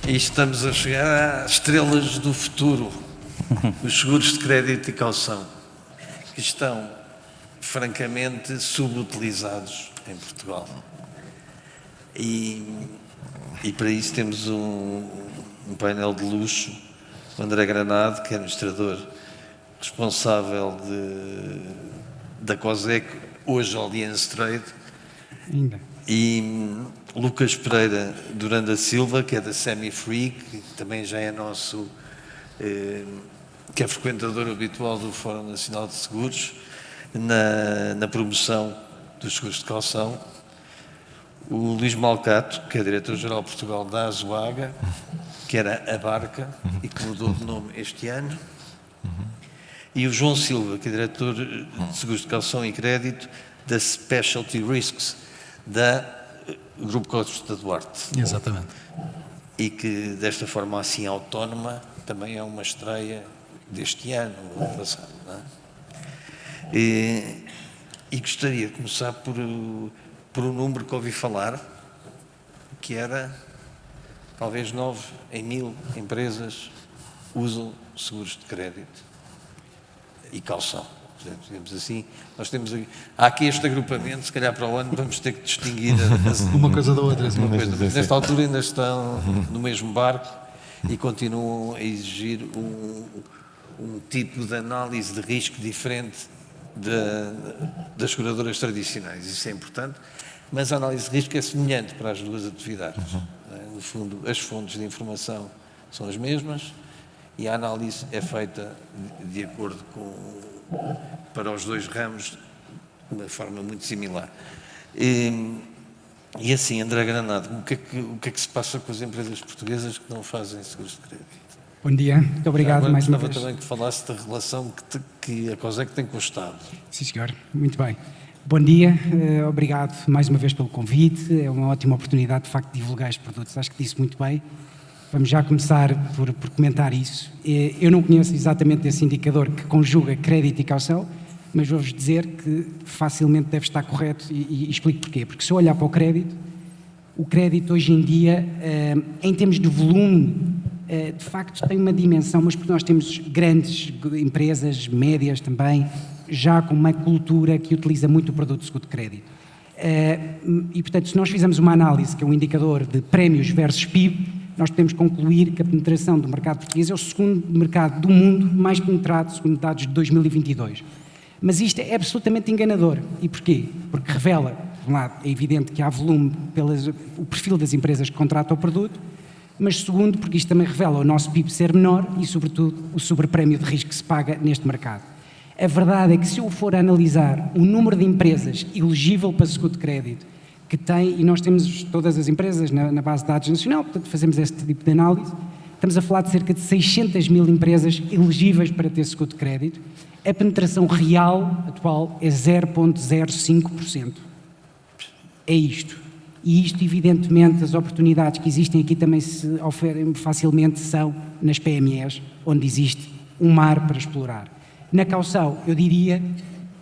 E estamos a chegar às estrelas do futuro, os seguros de crédito e caução, que estão francamente subutilizados em Portugal. E para isso temos um painel de luxo, o André Granado, que é administrador responsável da COSEC, hoje Allianz Trade, ainda. E Lucas Pereira Duranda Silva, que é da Semi-Free, que também já é nosso, que é frequentador habitual do Fórum Nacional de Seguros, na promoção dos seguros de caução. O Luís Malcato, que é diretor-geral de Portugal da Azuaga, que era a Barca e que mudou de nome este ano. E o João Silva, que é diretor de seguros de caução e crédito da Specialty Risks, da Grupo Costa Duarte. Exatamente. E que, desta forma assim autónoma, também é uma estreia deste ano, ano passado. Não é? E gostaria de começar por um número que ouvi falar, que era, talvez 9 em 1000 empresas usam seguros de crédito e caução. Digamos assim, nós temos há aqui este agrupamento, se calhar para o ano vamos ter que distinguir uma coisa da outra. Nesta altura ainda estão no mesmo barco e continuam a exigir um tipo de análise de risco diferente das seguradoras tradicionais. Isso é importante, mas a análise de risco é semelhante para as duas atividades. No fundo, as fontes de informação são as mesmas e a análise é feita de acordo para os dois ramos de uma forma muito similar. E assim, André Granado, o que é que se passa com as empresas portuguesas que não fazem seguros de crédito? Bom dia, muito obrigado mais uma vez. Gostava também que falasse da relação que a COSEC tem com o Estado. Sim, senhor, muito bem. Bom dia, obrigado mais uma vez pelo convite, é uma ótima oportunidade de facto de divulgar estes produtos, acho que disse muito bem. Vamos já começar por comentar isso. Eu não conheço exatamente esse indicador que conjuga crédito e caução, mas vou-vos dizer que facilmente deve estar correto e explico porquê. Porque se eu olhar para o crédito hoje em dia, em termos de volume, de facto tem uma dimensão, mas porque nós temos grandes empresas, médias também, já com uma cultura que utiliza muito o produto de seguro de crédito. E portanto, se nós fizermos uma análise, que é um indicador de prémios versus PIB, nós podemos concluir que a penetração do mercado português é o segundo mercado do mundo mais penetrado, segundo dados de 2022. Mas isto é absolutamente enganador. E porquê? Porque revela, de um lado, é evidente que há volume o perfil das empresas que contratam o produto, mas segundo, porque isto também revela o nosso PIB ser menor e, sobretudo, o sobreprémio de risco que se paga neste mercado. A verdade é que se eu for analisar o número de empresas elegível para seguro de crédito, que tem, e nós temos todas as empresas na base de dados nacional, portanto fazemos este tipo de análise, estamos a falar de cerca de 600 mil empresas elegíveis para ter seguro de crédito, a penetração real atual é 0,05%. É isto. E isto, evidentemente, as oportunidades que existem aqui também se oferem facilmente são nas PMEs, onde existe um mar para explorar. Na caução, eu diria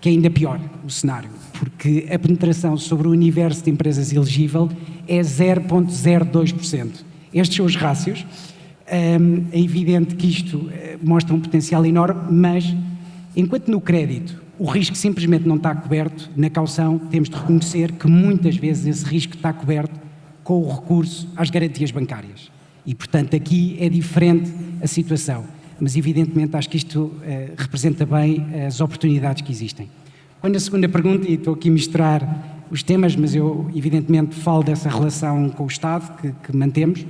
que é ainda pior o cenário, porque a penetração sobre o universo de empresas elegível é 0,02%. Estes são os rácios. É evidente que isto mostra um potencial enorme, mas enquanto no crédito o risco simplesmente não está coberto, na caução temos de reconhecer que muitas vezes esse risco está coberto com o recurso às garantias bancárias. E, portanto, aqui é diferente a situação. Mas, evidentemente, acho que isto representa bem as oportunidades que existem. Quando a segunda pergunta, e estou aqui a misturar os temas, mas eu, evidentemente, falo dessa relação com o Estado que mantemos.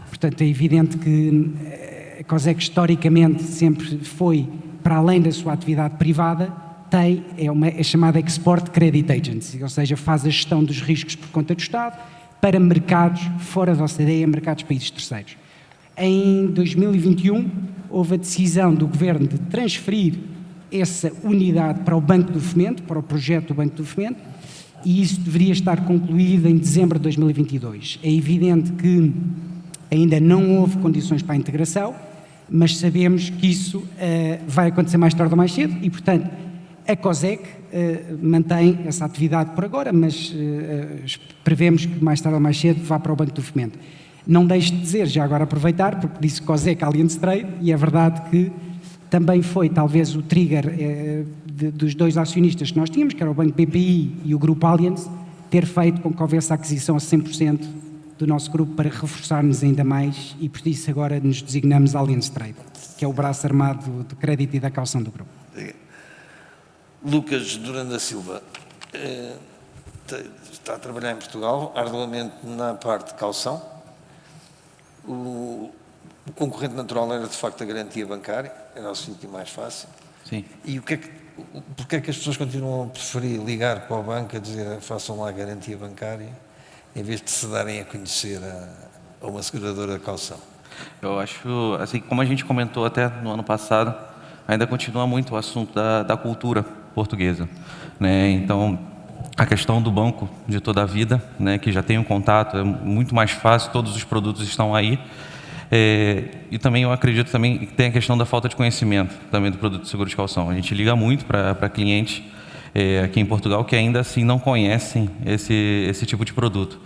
Portanto, é evidente que a COSEC, historicamente, sempre foi, para além da sua atividade privada, é chamada Export Credit Agency, ou seja, faz a gestão dos riscos por conta do Estado para mercados fora da OCDE, mercados de países terceiros. Em 2021, houve a decisão do Governo de transferir essa unidade para o Banco do Fomento, para o projeto do Banco do Fomento, e isso deveria estar concluído em dezembro de 2022. É evidente que ainda não houve condições para a integração, mas sabemos que isso vai acontecer mais tarde ou mais cedo e, portanto, a COSEC mantém essa atividade por agora, mas prevemos que mais tarde ou mais cedo vá para o Banco do Fomento. Não deixo de dizer, já agora aproveitar, porque disse COSEC Allianz Trade, e é verdade que também foi talvez o trigger dos dois acionistas que nós tínhamos, que era o Banco BPI e o Grupo Allianz, ter feito com que houvesse a aquisição a 100% do nosso grupo para reforçar-nos ainda mais, e por isso agora nos designamos Allianz Trade, que é o braço armado de crédito e da caução do grupo. Lucas Durão da Silva está a trabalhar em Portugal, arduamente na parte de caução. O concorrente natural era, de facto, a garantia bancária, era o sítio mais fácil. Sim. E porque é que as pessoas continuam a preferir ligar para o banco a dizer façam lá a garantia bancária, em vez de se darem a conhecer a uma seguradora de caução? Eu acho, assim, como a gente comentou até no ano passado, ainda continua muito o assunto da cultura portuguesa, né? Então, a questão do banco de toda a vida, né, que já tem um contato, é muito mais fácil, todos os produtos estão aí. E também eu acredito também que tem a questão da falta de conhecimento também do produto de seguro de caução. A gente liga muito para clientes aqui em Portugal que ainda assim não conhecem esse tipo de produto.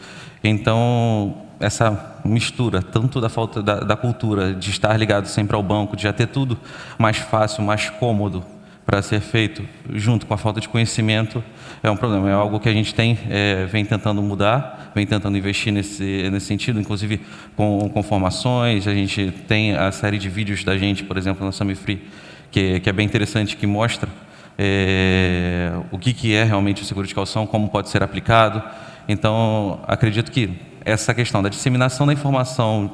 Então, essa mistura, tanto da falta da cultura de estar ligado sempre ao banco, de já ter tudo mais fácil, mais cômodo para ser feito, junto com a falta de conhecimento, é um problema. É algo que a gente vem tentando mudar, vem tentando investir nesse sentido, inclusive com formações. A gente tem a série de vídeos da gente, por exemplo, na Samifree, que é bem interessante, que mostra o que é realmente o seguro de caução, como pode ser aplicado. Então, acredito que essa questão da disseminação da informação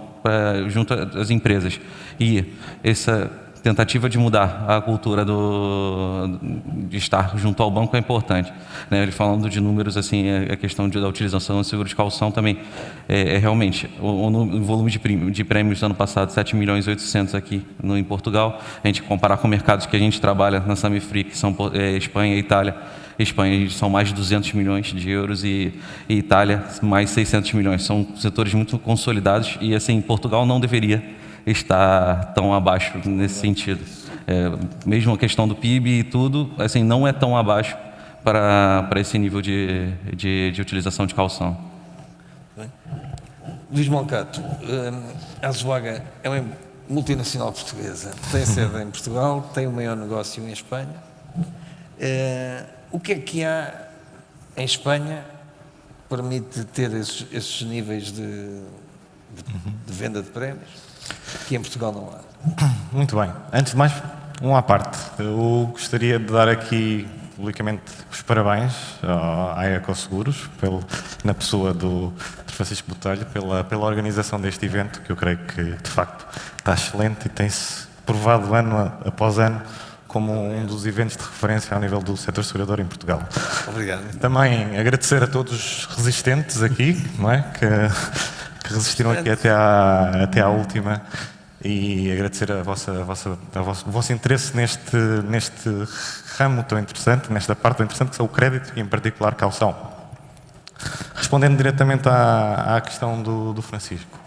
junto às empresas e essa tentativa de mudar a cultura de estar junto ao banco é importante, né? Ele falando de números, assim, a questão da utilização do seguro de caução também realmente o volume de prêmios do ano passado, 7 milhões e 800 aqui em Portugal. A gente comparar com mercados que a gente trabalha na Samifree, que são Espanha e Itália. Espanha são mais de 200 milhões de euros e Itália mais 600 milhões. São setores muito consolidados e, assim, Portugal não deveria estar tão abaixo nesse sentido. Mesmo a questão do PIB e tudo, assim, não é tão abaixo para esse nível de utilização de calção. Bem. Luís Malcato, a Azuaga é uma multinacional portuguesa, tem sede em Portugal, tem o maior negócio em Espanha. O que é que há em Espanha que permite ter esses níveis de venda de prémios que em Portugal não há? Muito bem. Antes de mais, à parte. Eu gostaria de dar aqui publicamente os parabéns à Ecoseguros, na pessoa do Francisco Botelho, pela organização deste evento, que eu creio que, de facto, está excelente e tem-se provado ano após ano como um dos eventos de referência ao nível do setor segurador em Portugal. Obrigado. Também agradecer a todos os resistentes aqui, não é? que resistiram aqui até à última, e agradecer o vosso interesse neste ramo tão interessante, nesta parte tão interessante que são o crédito e, em particular, caução. Respondendo diretamente à questão do Francisco.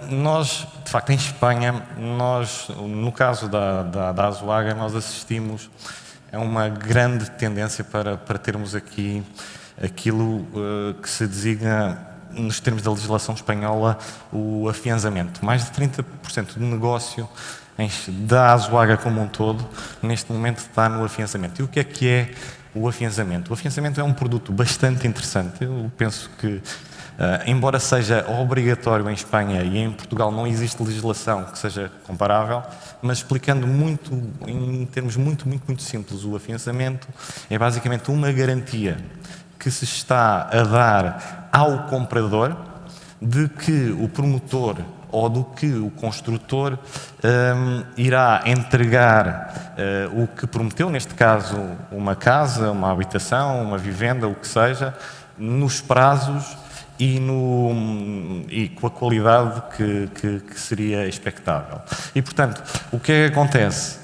Nós, de facto, em Espanha, no caso da Azuaga, nós assistimos a uma grande tendência para termos aqui aquilo que se designa, nos termos da legislação espanhola, o afianzamento. Mais de 30% do negócio da Azuaga como um todo, neste momento, está no afianzamento. E o que é o afianzamento? O afianzamento é um produto bastante interessante. Eu penso que, embora seja obrigatório em Espanha e em Portugal não existe legislação que seja comparável, mas explicando em termos muito simples, o afianzamento é basicamente uma garantia que se está a dar ao comprador de que o promotor ou do que o construtor irá entregar o que prometeu, neste caso uma casa, uma habitação, uma vivenda, o que seja, nos prazos e com a qualidade que seria expectável. E, portanto, o que é que acontece?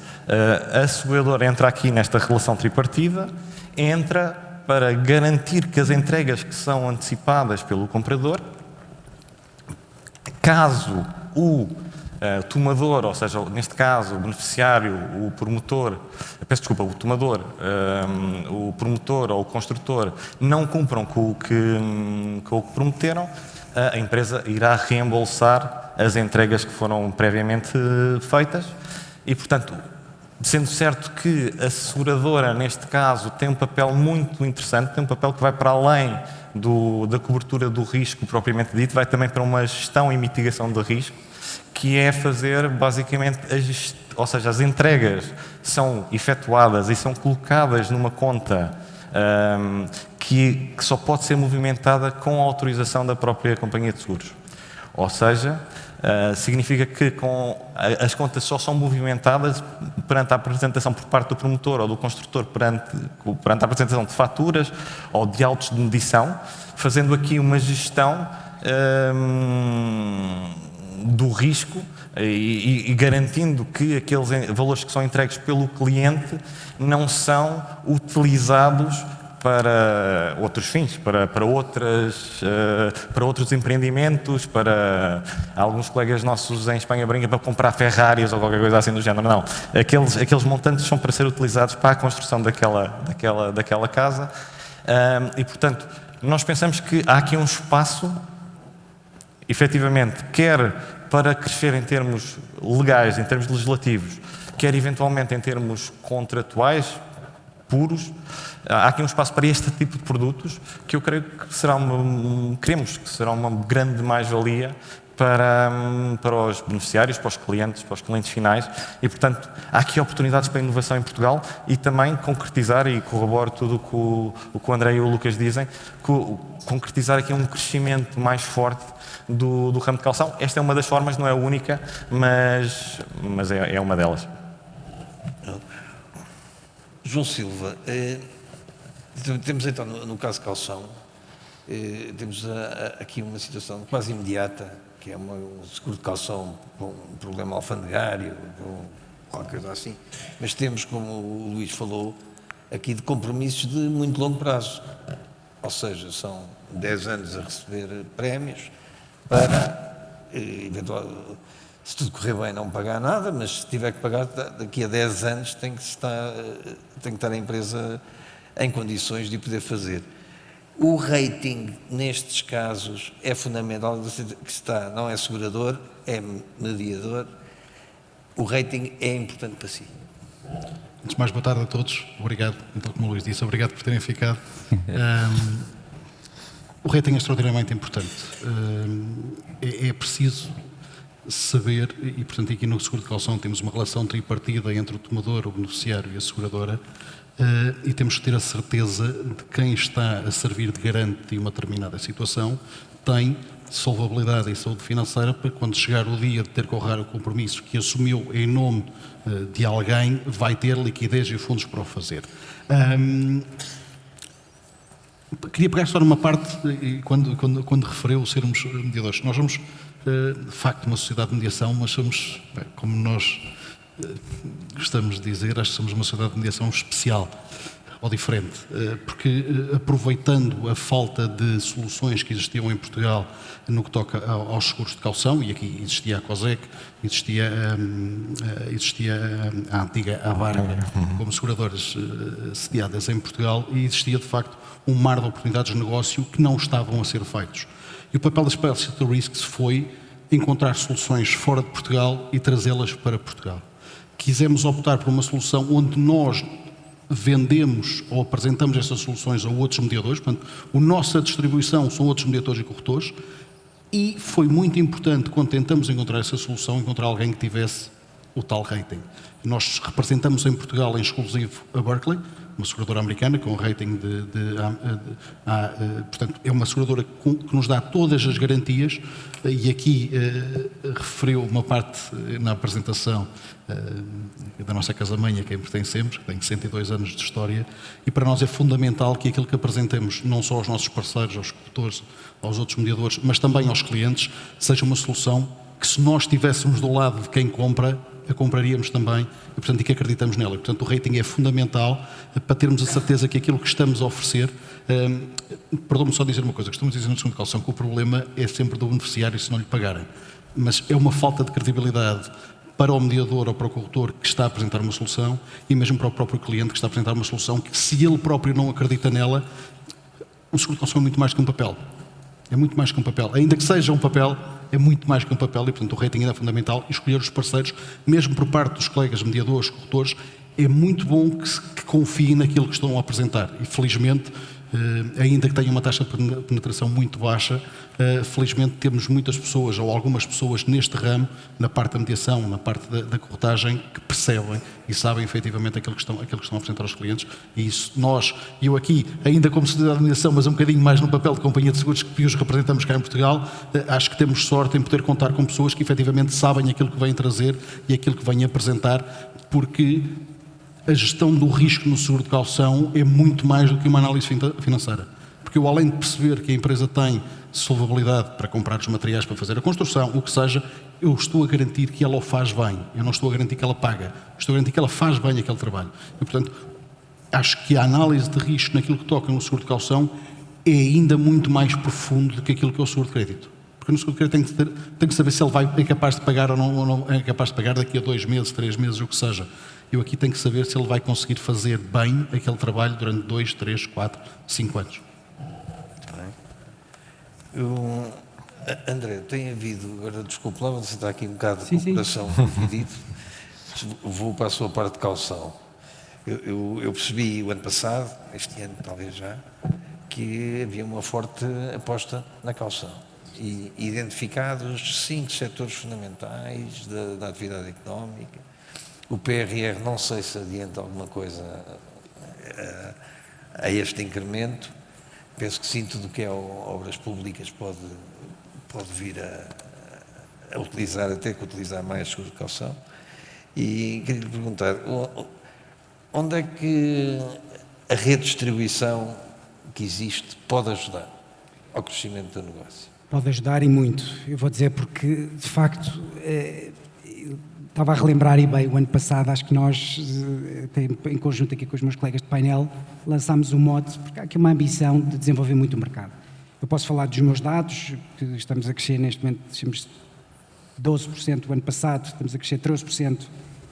A seguradora entra aqui nesta relação tripartida, entra para garantir que as entregas que são antecipadas pelo comprador, caso o tomador, ou seja, neste caso o beneficiário, o promotor, o tomador, o promotor ou o construtor não cumpram com o que prometeram, a empresa irá reembolsar as entregas que foram previamente feitas e, portanto, sendo certo que a seguradora, neste caso, tem um papel muito interessante, tem um papel que vai para além da cobertura do risco propriamente dito, vai também para uma gestão e mitigação de risco, que é fazer basicamente ou seja, as entregas são efetuadas e são colocadas numa conta que só pode ser movimentada com a autorização da própria companhia de seguros. Ou seja, significa que as contas só são movimentadas perante a apresentação por parte do promotor ou do construtor perante a apresentação de faturas ou de autos de medição, fazendo aqui uma gestão do risco e garantindo que aqueles valores que são entregues pelo cliente não são utilizados para outros fins, para outros empreendimentos, para alguns colegas nossos em Espanha brincam para comprar Ferraris ou qualquer coisa assim do género. Não, aqueles montantes são para ser utilizados para a construção daquela casa e, portanto, nós pensamos que há aqui um espaço, efetivamente, quer para crescer em termos legais, em termos legislativos, quer eventualmente em termos contratuais, puros, há aqui um espaço para este tipo de produtos que eu creio que queremos que será uma grande mais-valia para os beneficiários, para os clientes finais e, portanto, há aqui oportunidades para a inovação em Portugal e também concretizar, e corroboro tudo o que o André e o Lucas dizem, concretizar aqui um crescimento mais forte do ramo de calção. Esta é uma das formas, não é a única, mas é uma delas. João Silva, temos então no caso de calção, temos aqui uma situação quase imediata, que é um seguro de calção com um problema alfandegário, com qualquer coisa assim, mas temos, como o Luís falou, aqui de compromissos de muito longo prazo, ou seja, são 10 anos a receber prémios para, eventualmente, se tudo correr bem, não pagar nada, mas se tiver que pagar, daqui a 10 anos tem que estar a empresa em condições de poder fazer. O rating, nestes casos, é fundamental, não é segurador, é mediador. O rating é importante para si. Antes de mais, boa tarde a todos. Obrigado, então, como o Luís disse, obrigado por terem ficado. O rating é extraordinariamente importante. É preciso saber, e portanto aqui no seguro de calção temos uma relação tripartida entre o tomador, o beneficiário e a seguradora, e temos que ter a certeza de quem está a servir de garante de uma determinada situação tem solvabilidade e saúde financeira para quando chegar o dia de ter que honrar o compromisso que assumiu em nome de alguém, vai ter liquidez e fundos para o fazer. Queria pegar só numa parte, quando referiu sermos mediadores. Nós somos, de facto, uma sociedade de mediação, mas somos, como nós gostamos de dizer, acho que somos uma sociedade de mediação especial ou diferente, porque aproveitando a falta de soluções que existiam em Portugal no que toca aos seguros de calção, e aqui existia a COSEC, existia a antiga Abarga, como seguradoras sediadas em Portugal, e existia de facto um mar de oportunidades de negócio que não estavam a ser feitos. E o papel da Specialty Risks foi encontrar soluções fora de Portugal e trazê-las para Portugal. Quisemos optar por uma solução onde nós vendemos ou apresentamos essas soluções a outros mediadores, portanto, a nossa distribuição são outros mediadores e corretores, e foi muito importante, quando tentamos encontrar essa solução, encontrar alguém que tivesse o tal rating. Nós representamos em Portugal em exclusivo a Berkeley, uma seguradora americana com um rating portanto, é uma seguradora que nos dá todas as garantias, e aqui referiu uma parte na apresentação da nossa casa-mãe, a quem pertencemos, que tem 102 anos de história, e para nós é fundamental que aquilo que apresentemos, não só aos nossos parceiros, aos corretores, aos outros mediadores, mas também aos clientes, seja uma solução que, se nós estivéssemos do lado de quem compra, a compraríamos também, e, portanto, e que acreditamos nela. E, portanto, o rating é fundamental para termos a certeza que aquilo que estamos a oferecer... Perdão-me só dizer uma coisa, costumamos dizer no segundo de calção que o problema é sempre do beneficiário se não lhe pagarem. Mas é uma falta de credibilidade para o mediador ou para o corretor que está a apresentar uma solução, e mesmo para o próprio cliente que está a apresentar uma solução que, se ele próprio não acredita nela, o seguro de calção é muito mais que um papel. É muito mais que um papel. Ainda que seja um papel, é muito mais que um papel e, portanto, o rating é fundamental. E escolher os parceiros, mesmo por parte dos colegas mediadores, corretores, é muito bom que confiem naquilo que estão a apresentar. E, felizmente, ainda que tenha uma taxa de penetração muito baixa, felizmente temos muitas pessoas, ou algumas pessoas neste ramo, na parte da mediação, na parte da corretagem, que percebem e sabem efetivamente aquilo que estão a apresentar aos clientes. E isso, eu aqui, ainda como sociedade de mediação, mas um bocadinho mais no papel de companhia de seguros que os representamos cá em Portugal, acho que temos sorte em poder contar com pessoas que efetivamente sabem aquilo que vêm trazer e aquilo que vêm apresentar, porque a gestão do risco no seguro de caução é muito mais do que uma análise financeira. Porque eu, além de perceber que a empresa tem solvabilidade para comprar os materiais para fazer a construção, o que seja, eu estou a garantir que ela o faz bem. Eu não estou a garantir que ela paga. Estou a garantir que ela faz bem aquele trabalho. E, portanto, acho que a análise de risco naquilo que toca no seguro de caução é ainda muito mais profundo do que aquilo que é o seguro de crédito. Porque no seguro de crédito tem que saber se ele é capaz de pagar ou não é capaz de pagar daqui a 2 meses, 3 meses, o que seja. Eu aqui tenho que saber se ele vai conseguir fazer bem aquele trabalho durante 2, 3, 4, 5 anos. André, tem havido, agora desculpe lá, você está aqui um bocado Sim, com o coração dividido, vou para a sua parte de caução. Eu percebi o ano passado, este ano talvez já, que havia uma forte aposta na caução. E identificados 5 setores fundamentais da atividade económica. O PRR não sei se adianta alguma coisa a este incremento. Penso que sim, tudo o que é obras públicas pode vir a utilizar, até que utilizar mais seguro de caução. E queria lhe perguntar, onde é que a redistribuição que existe pode ajudar ao crescimento do negócio? Pode ajudar e muito. Eu vou dizer porque, de facto, estava a relembrar e bem, o ano passado, acho que nós, em conjunto aqui com os meus colegas de painel, lançámos um mote, porque há aqui uma ambição de desenvolver muito o mercado. Eu posso falar dos meus dados, que estamos a crescer neste momento, temos 12% o ano passado, estamos a crescer 13%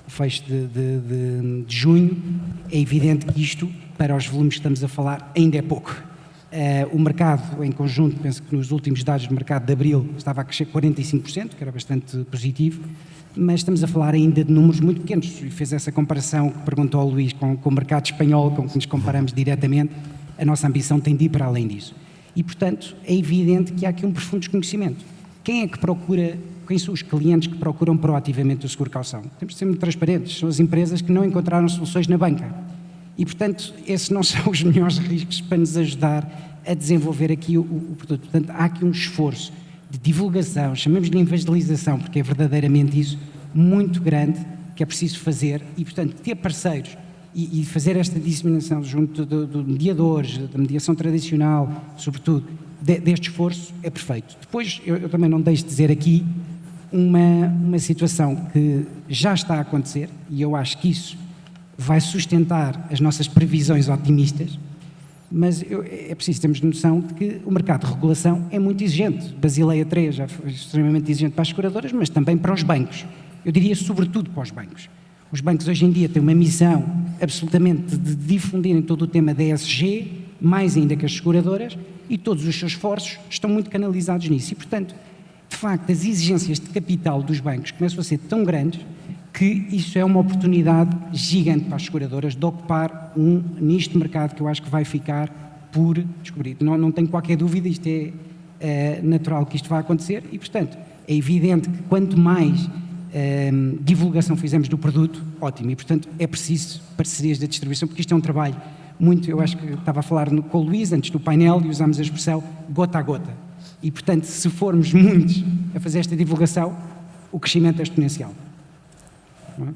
o fecho de junho. É evidente que isto, para os volumes que estamos a falar, ainda é pouco. O mercado, em conjunto, penso que nos últimos dados do mercado de abril estava a crescer 45%, que era bastante positivo, mas estamos a falar ainda de números muito pequenos. E fez essa comparação que perguntou ao Luís com o mercado espanhol, com que nos comparamos diretamente. A nossa ambição tem de ir para além disso. E, portanto, é evidente que há aqui um profundo desconhecimento. Quem é que procura, quem são os clientes que procuram proativamente o seguro caução? Temos de ser muito transparentes. São as empresas que não encontraram soluções na banca. E, portanto, esses não são os melhores riscos para nos ajudar a desenvolver aqui o produto. Portanto, há aqui um esforço de divulgação, chamamos de evangelização, porque é verdadeiramente isso, muito grande, que é preciso fazer. E, portanto, ter parceiros e fazer esta disseminação junto de mediadores, da mediação tradicional, sobretudo, deste esforço, é perfeito. Depois, eu também não deixo de dizer aqui uma situação que já está a acontecer, e eu acho que isso vai sustentar as nossas previsões otimistas, mas é preciso termos noção de que o mercado de regulação é muito exigente. Basileia 3 já foi extremamente exigente para as seguradoras, mas também para os bancos. Eu diria sobretudo para os bancos. Os bancos hoje em dia têm uma missão absolutamente de difundirem todo o tema da ESG, mais ainda que as seguradoras, e todos os seus esforços estão muito canalizados nisso. E, portanto, de facto, as exigências de capital dos bancos começam a ser tão grandes que isso é uma oportunidade gigante para as seguradoras de ocupar um nicho de mercado que eu acho que vai ficar por descobrir. Não tenho qualquer dúvida, isto é natural que isto vai acontecer e, portanto, é evidente que quanto mais divulgação fizermos do produto, ótimo. E, portanto, é preciso parcerias da distribuição, porque isto é um trabalho muito, eu acho que estava a falar com o Luís antes do painel e usámos a expressão gota a gota. E, portanto, se formos muitos a fazer esta divulgação, o crescimento é exponencial.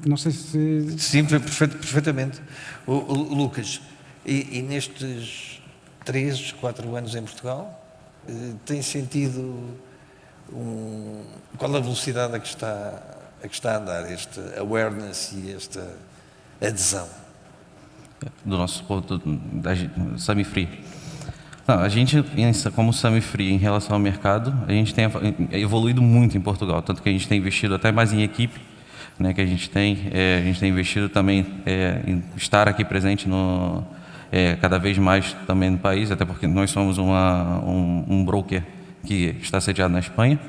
Não sei se... Sim, perfeitamente. O Lucas, e nestes 3, 4 anos em Portugal, tem sentido qual a velocidade a que está a andar este awareness e esta adesão? Do nosso ponto da Sami-Free. Não, a gente, como Sami-Free, em relação ao mercado, a gente tem evoluído muito em Portugal, tanto que a gente tem investido até mais em equipe, né, que a gente tem investido também em estar aqui presente cada vez mais também no país, até porque nós somos um broker que está sediado na Espanha,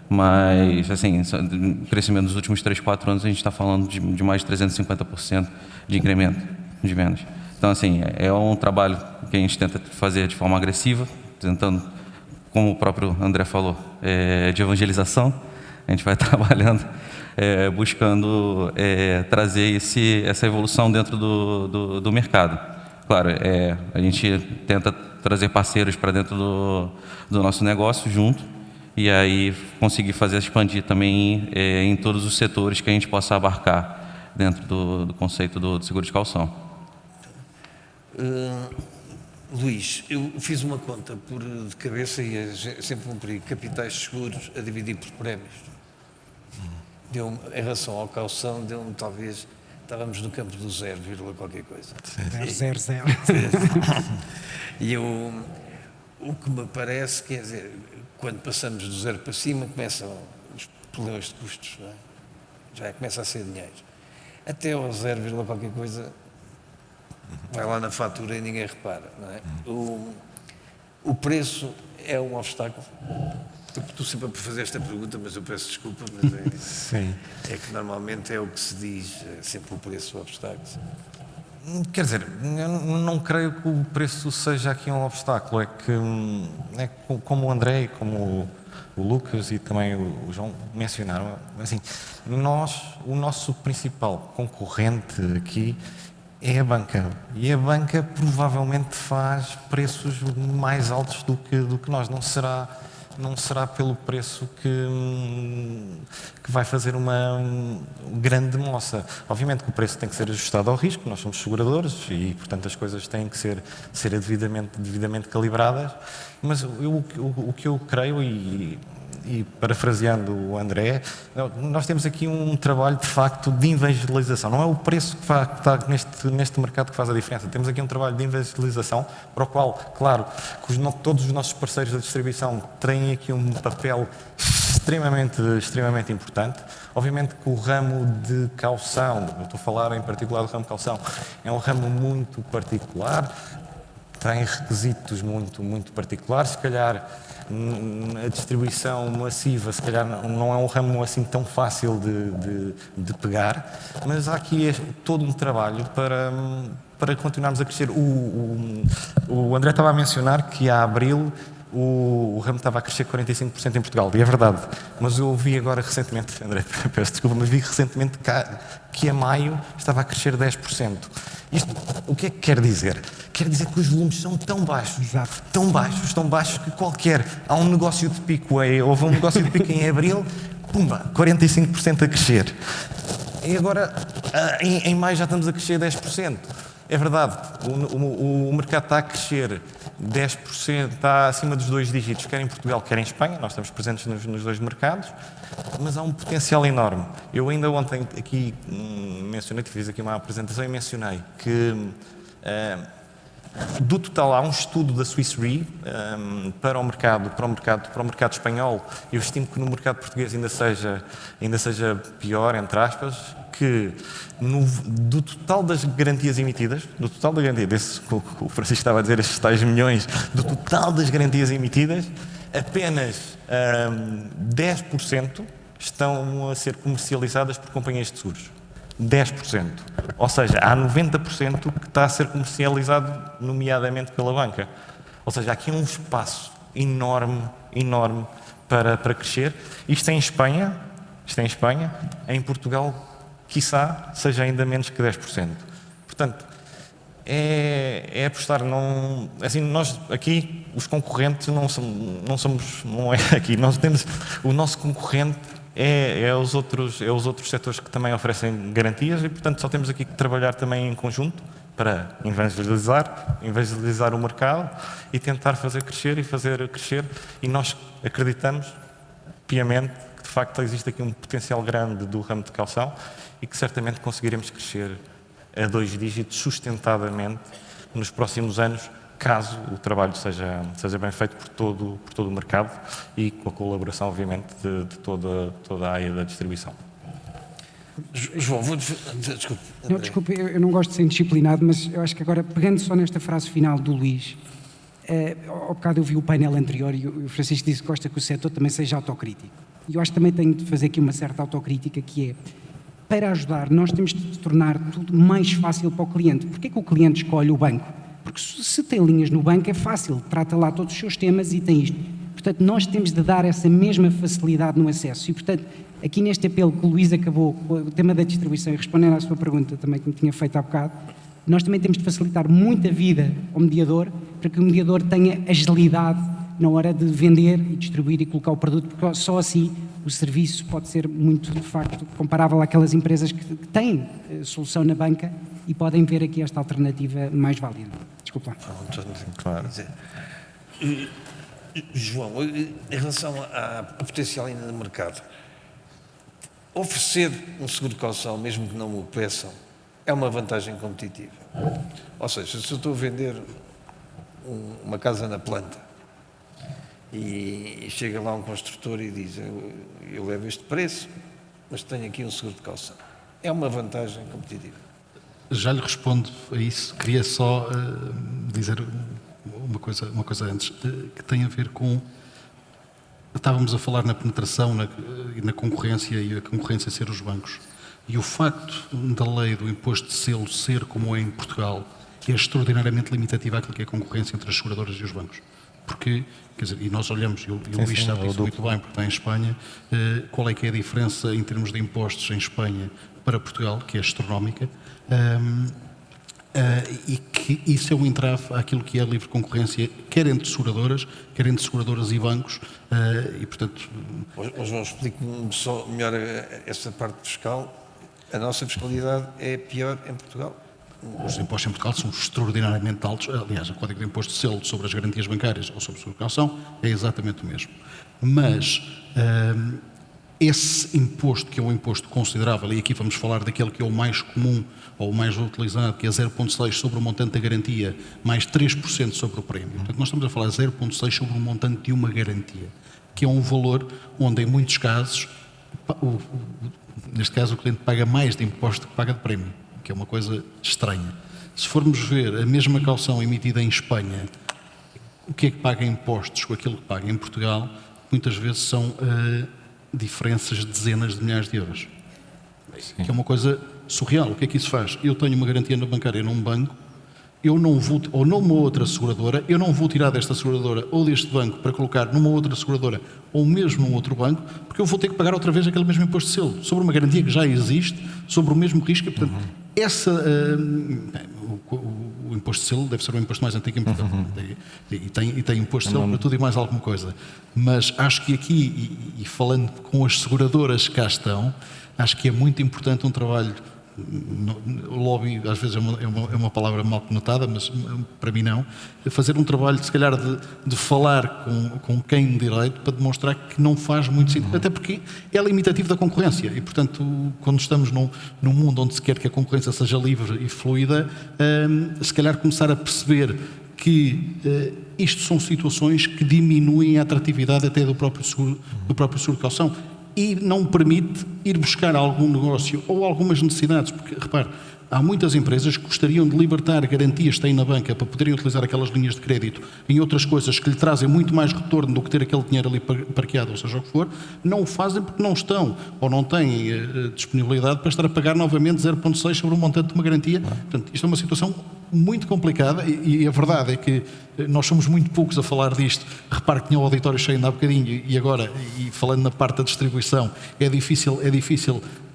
mas assim, o crescimento dos últimos 3, 4 anos a gente está falando de mais de 350% de incremento de vendas. Então, assim, é um trabalho que a gente tenta fazer de forma agressiva, tentando, como o próprio André falou, de evangelização. A gente vai trabalhando, buscando trazer essa evolução dentro do mercado. Claro, a gente tenta trazer parceiros para dentro do nosso negócio junto, e aí conseguir fazer expandir também em todos os setores que a gente possa abarcar dentro do conceito do seguro de calção. Luís, eu fiz uma conta de cabeça e é sempre um perigo. Capitais seguros a dividir por prémios. Deu em relação ao calção, deu-me talvez, estávamos no campo do 0, qualquer coisa. 000. E o que me parece, quer dizer, quando passamos do 0 para cima, começam os problemas de custos, não é? Já começa a ser dinheiro. Até ao 0, qualquer coisa, vai lá na fatura e ninguém repara, não é? O preço é um obstáculo. Estou sempre a fazer esta pergunta, mas eu peço desculpa, mas é que normalmente é o que se diz, é sempre o preço o obstáculo. Quer dizer, eu não creio que o preço seja aqui um obstáculo, é que como o André e como o Lucas e também o João mencionaram, assim, o nosso principal concorrente aqui é a banca, e a banca provavelmente faz preços mais altos do que nós, não será pelo preço que vai fazer uma grande moça. Obviamente que o preço tem que ser ajustado ao risco, nós somos seguradores e, portanto, as coisas têm que ser devidamente calibradas, mas o que eu creio, e parafraseando o André, nós temos aqui um trabalho de facto de evangelização. Não é o preço que está neste mercado que faz a diferença. Temos aqui um trabalho de evangelização para o qual, claro, todos os nossos parceiros da distribuição têm aqui um papel extremamente importante. Obviamente que o ramo de calção, eu estou a falar em particular do ramo de calção, é um ramo muito particular, tem requisitos muito particulares, se calhar a distribuição massiva, se calhar não é um ramo assim tão fácil de pegar, mas há aqui todo um trabalho para continuarmos a crescer. O André estava a mencionar que a abril o ramo estava a crescer 45% em Portugal, e é verdade, mas eu ouvi agora recentemente, André, peço desculpa, mas vi recentemente que a maio estava a crescer 10%. Isto, o que é que quer dizer? Quer dizer que os volumes são tão baixos, Exato. tão baixos que há um negócio de pico, houve um negócio de pico em abril, pumba, 45% a crescer. E agora, em maio já estamos a crescer 10%. É verdade, o mercado está a crescer 10%, está acima dos 2 dígitos, quer em Portugal, quer em Espanha, nós estamos presentes nos 2 mercados, mas há um potencial enorme. Eu ainda ontem aqui mencionei, fiz aqui uma apresentação e mencionei que do total há um estudo da Swiss Re para o mercado espanhol. Eu estimo que no mercado português ainda seja pior, entre aspas, que do total das garantias emitidas, do total da garantia, o Francisco estava a dizer, estes tais milhões, do total das garantias emitidas, apenas 10% estão a ser comercializadas por companhias de seguros. 10%. Ou seja, há 90% que está a ser comercializado, nomeadamente pela banca. Ou seja, há aqui um espaço enorme para crescer. Isto é em Espanha, em Portugal, quiçá, seja ainda menos que 10%. Portanto, é apostar, assim, nós aqui, os concorrentes, não é aqui, nós temos, o nosso concorrente é os outros setores que também oferecem garantias e, portanto, só temos aqui que trabalhar também em conjunto para evangelizar o mercado e tentar fazer crescer, e nós acreditamos piamente que, de facto, existe aqui um potencial grande do ramo de calção e que certamente conseguiremos crescer a 2 dígitos sustentadamente nos próximos anos, caso o trabalho seja bem feito por todo o mercado e com a colaboração, obviamente, de toda a área da distribuição. João, desculpe. Não, desculpe, eu não gosto de ser indisciplinado, mas eu acho que agora, pegando só nesta frase final do Luís, Ao bocado eu vi o painel anterior e o Francisco disse que gosta que o setor também seja autocrítico. E eu acho que também tenho de fazer aqui uma certa autocrítica, que é, para ajudar, nós temos de tornar tudo mais fácil para o cliente. Porquê que o cliente escolhe o banco? Porque se tem linhas no banco é fácil, trata lá todos os seus temas e tem isto. Portanto, nós temos de dar essa mesma facilidade no acesso. E, portanto, aqui neste apelo que o Luís acabou, com o tema da distribuição, e respondendo à sua pergunta também que me tinha feito há bocado, nós também temos de facilitar muito a vida ao mediador, para que o mediador tenha agilidade na hora de vender e distribuir e colocar o produto, porque só assim o serviço pode ser muito, de facto, comparável àquelas empresas que têm solução na banca e podem ver aqui esta alternativa mais válida. Desculpa. Claro. João, em relação à potencial ainda no mercado, oferecer um seguro de caução, mesmo que não o peçam, é uma vantagem competitiva. Ou seja, se eu estou a vender uma casa na planta e chega lá um construtor e diz eu levo este preço, mas tenho aqui um seguro de caução, é uma vantagem competitiva. Já lhe respondo a isso. Queria só dizer uma coisa antes, que tem a ver com... Estávamos a falar na penetração e na concorrência, e a concorrência ser os bancos. E o facto da lei do imposto de selo ser como é em Portugal é extraordinariamente limitativo àquilo que é a concorrência entre as seguradoras e os bancos. Porque, quer dizer, e nós olhamos, e o Luís sabe isso muito bem, porque está em Espanha, qual é que é a diferença em termos de impostos em Espanha para Portugal, que é astronómica, e que isso é um entrave àquilo que é a livre concorrência, quer entre seguradoras e bancos, e portanto... Mas João, explique-me só melhor essa parte fiscal. A nossa fiscalidade é pior em Portugal? Os impostos em Portugal são extraordinariamente altos. Aliás, o Código de Imposto de Selo sobre as garantias bancárias ou sobre a subcaução é exatamente o mesmo. Mas esse imposto, que é um imposto considerável, e aqui vamos falar daquele que é o mais comum ou o mais utilizado, que é 0,6 sobre o montante da garantia, mais 3% sobre o prémio. Portanto, nós estamos a falar 0,6 sobre o montante de uma garantia, que é um valor onde, em muitos casos, neste caso, o cliente paga mais de imposto que paga de prémio, que é uma coisa estranha. Se formos ver a mesma caução emitida em Espanha, o que é que paga impostos com aquilo que paga em Portugal, muitas vezes são diferenças de dezenas de milhares de euros. Sim. Que é uma coisa surreal. O que é que isso faz? Eu tenho uma garantia na bancária num banco, eu não vou, ou numa outra seguradora, eu não vou tirar desta seguradora ou deste banco para colocar numa outra seguradora ou mesmo num outro banco, porque eu vou ter que pagar outra vez aquele mesmo imposto de selo, sobre uma garantia que já existe, sobre o mesmo risco. E, portanto, o imposto de selo deve ser o imposto mais antigo em Portugal. E tem imposto de selo para tudo e mais alguma coisa. Mas acho que aqui, e falando com as seguradoras que cá estão, acho que é muito importante um trabalho. O lobby às vezes é uma palavra mal conotada, mas para mim não. Fazer um trabalho, se calhar, de falar com quem de direito para demonstrar que não faz muito sentido, até porque é limitativo da concorrência e, portanto, quando estamos num mundo onde se quer que a concorrência seja livre e fluida, se calhar começar a perceber que isto são situações que diminuem a atratividade até do próprio seguro de caução. E não permite ir buscar algum negócio ou algumas necessidades, porque, repare, há muitas empresas que gostariam de libertar garantias que têm na banca para poderem utilizar aquelas linhas de crédito em outras coisas que lhe trazem muito mais retorno do que ter aquele dinheiro ali parqueado, ou seja o que for, não o fazem porque não estão ou não têm disponibilidade para estar a pagar novamente 0,6 sobre o montante de uma garantia. Portanto, isto é uma situação muito complicada e a verdade é que nós somos muito poucos a falar disto. Repare que tinha o auditório cheio ainda há bocadinho e agora, e falando na parte da distribuição, é difícil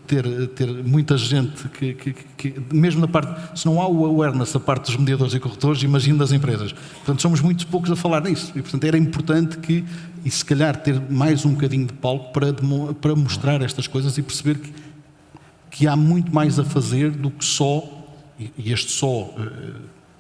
ter muita gente que mesmo na parte, se não há o awareness da parte dos mediadores e corretores, imagino das empresas. Portanto, somos muito poucos a falar nisso e, portanto, era importante e se calhar ter mais um bocadinho de palco para mostrar estas coisas e perceber que há muito mais a fazer do que só, e este só,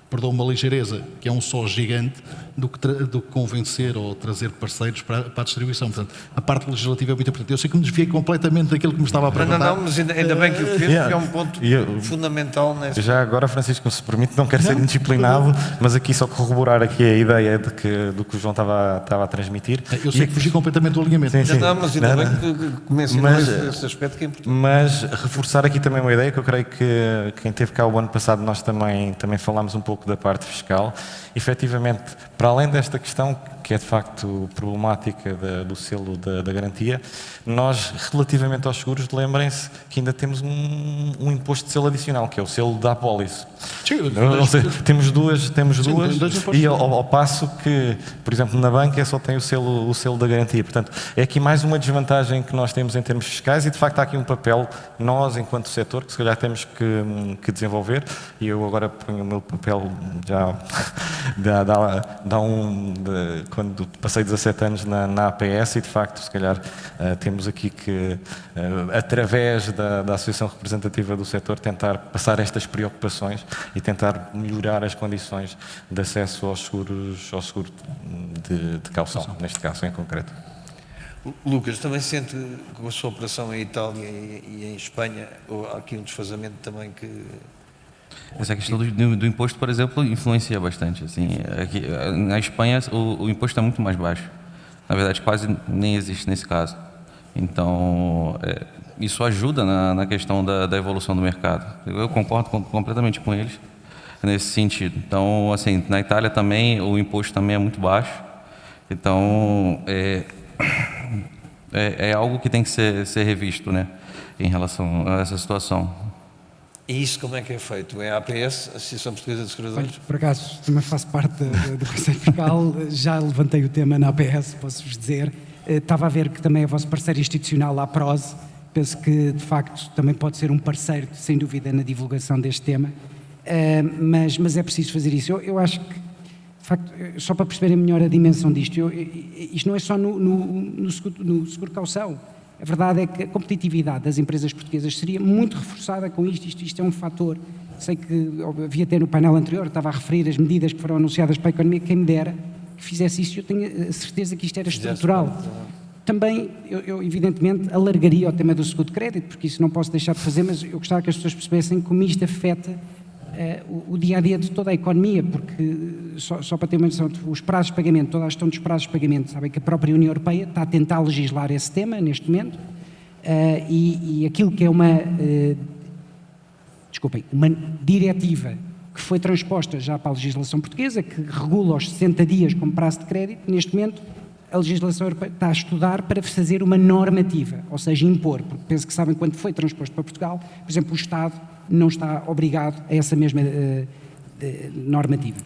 perdão, uma ligeireza, que é um só gigante, do que convencer ou trazer parceiros para a distribuição. Portanto, a parte legislativa é muito importante. Eu sei que me desviei completamente daquilo que me estava a perguntar. Não, mas ainda bem que o fez, porque é um ponto fundamental nessa. Já agora, Francisco, se permite, não quero ser indisciplinado, mas aqui só corroborar aqui a ideia do que o João estava a transmitir. Eu sei que fugi completamente do alinhamento. Sim. Não, mas ainda bem que mencionou esse aspecto que é importante. Mas reforçar aqui também uma ideia que eu creio que quem esteve cá o ano passado nós também falámos um pouco pouco da parte fiscal. Efetivamente, para além desta questão, que é de facto problemática do selo da garantia, nós, relativamente aos seguros, lembrem-se que ainda temos um imposto de selo adicional, que é o selo da apólice. Ou seja, temos duas e ao passo que, por exemplo, na banca só tem o selo da garantia. Portanto, é aqui mais uma desvantagem que nós temos em termos fiscais e, de facto, há aqui um papel, nós, enquanto setor, que se calhar temos que desenvolver, e eu agora ponho o meu papel já quando passei 17 anos na APS e, de facto, se calhar temos aqui que, através da Associação Representativa do Setor, tentar passar estas preocupações e tentar melhorar as condições de acesso ao seguro de caução, neste caso em concreto. Lucas, também sente que com a sua operação em Itália e em Espanha, há aqui um desfazamento também que... Essa questão do imposto, por exemplo, influencia bastante. Assim, aqui, na Espanha, o imposto é muito mais baixo. Na verdade, quase nem existe nesse caso. Então, isso ajuda na questão da evolução do mercado. Eu concordo completamente com eles nesse sentido. Então, assim, na Itália também, o imposto também é muito baixo. Então, é algo que tem que ser revisto, né, em relação a essa situação. E isso como é que é feito? É a APS, Associação Portuguesa de Seguradores? Por acaso, também faço parte do Conselho Fiscal, já levantei o tema na APS, posso-vos dizer. Estava a ver que também é vosso parceiro institucional, a APROSE, penso que, de facto, também pode ser um parceiro, sem dúvida, na divulgação deste tema, mas é preciso fazer isso. Eu acho que, de facto, só para perceberem melhor a dimensão disto, isto não é só no seguro caução. A verdade é que a competitividade das empresas portuguesas seria muito reforçada com isto. Isto é um fator. Sei que havia até no painel anterior, estava a referir as medidas que foram anunciadas para a economia, quem me dera que fizesse isso, eu tenho a certeza que isto era estrutural. Também, eu evidentemente alargaria o tema do seguro de crédito, porque isso não posso deixar de fazer, mas eu gostava que as pessoas percebessem como isto afeta o dia-a-dia de toda a economia, porque, só para ter uma noção, os prazos de pagamento, toda a gestão dos prazos de pagamento, sabem que a própria União Europeia está a tentar legislar esse tema neste momento, e aquilo que é uma diretiva que foi transposta já para a legislação portuguesa, que regula os 60 dias como prazo de crédito, neste momento a legislação europeia está a estudar para fazer uma normativa, ou seja, impor, porque penso que sabem quando foi transposto para Portugal, por exemplo, o Estado não está obrigado a essa mesma normativa.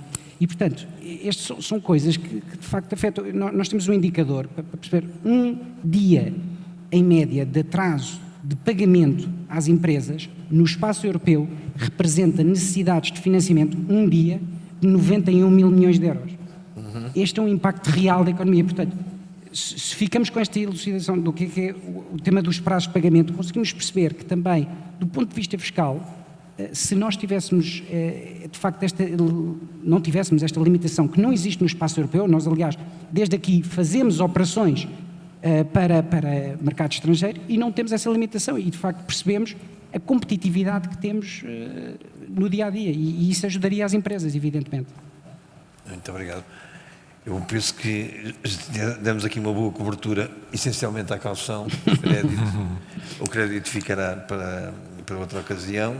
E, portanto, estas são coisas que de facto afetam. Nós temos um indicador para perceber um dia, em média, de atraso de pagamento às empresas no espaço europeu representa necessidades de financiamento, um dia, de 91 mil milhões de euros. Este é um impacto real da economia. Portanto, se ficamos com esta elucidação do que é o tema dos prazos de pagamento, conseguimos perceber que também, do ponto de vista fiscal, se nós tivéssemos, de facto, não tivéssemos esta limitação que não existe no espaço europeu, nós, aliás, desde aqui fazemos operações para mercado estrangeiro e não temos essa limitação e, de facto, percebemos a competitividade que temos no dia-a-dia e isso ajudaria as empresas, evidentemente. Muito obrigado. Eu penso que demos aqui uma boa cobertura, essencialmente à caução, o crédito ficará para outra ocasião,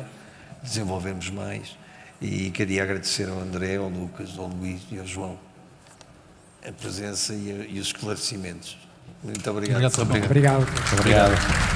desenvolvemos mais e queria agradecer ao André, ao Lucas, ao Luís e ao João a presença e os esclarecimentos. Muito obrigado. Obrigado. Obrigado.